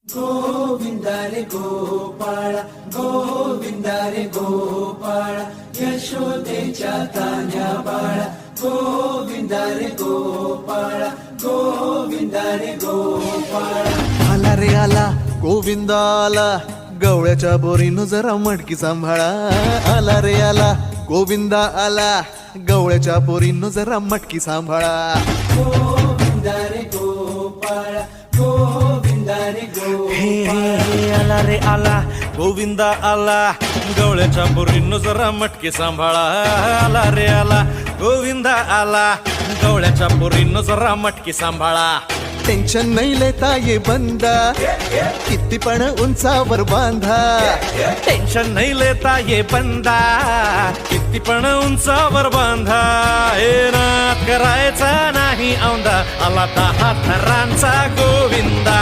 गोविंदा रे गोपाळ गोविंदा रे गोपाळ यशोदेच्या तान्या बाळा गोविंदा रे गोपाळ गोविंदा रे गोपाळ आला रे आला गोविंदा आला गवळ्याच्या बोरीनं जरा मटकी सांभाळा आला रे आला गोविंदा आला गवळ्याच्या बोरीनं जरा मटकी सांभाळा गोविंदा रे गोपाळ गोविंदा रे गोपाळ आला रे आला गोविंदा आला गवळ्याच्या बोरीनं जरा मटकी सांभाळा आला रे आला गोविंदा आला गवळ्याच्या बोरीनं जरा मटकी सांभाळा टेन्शन नाही लेता ये बंदा किती पण उंचावर बांधा टेन्शन नाही लेता ये बंदा किती पण उंचावर बांधा हे नात करायचा नाही औंदा आला 10 थरांचा गोविंदा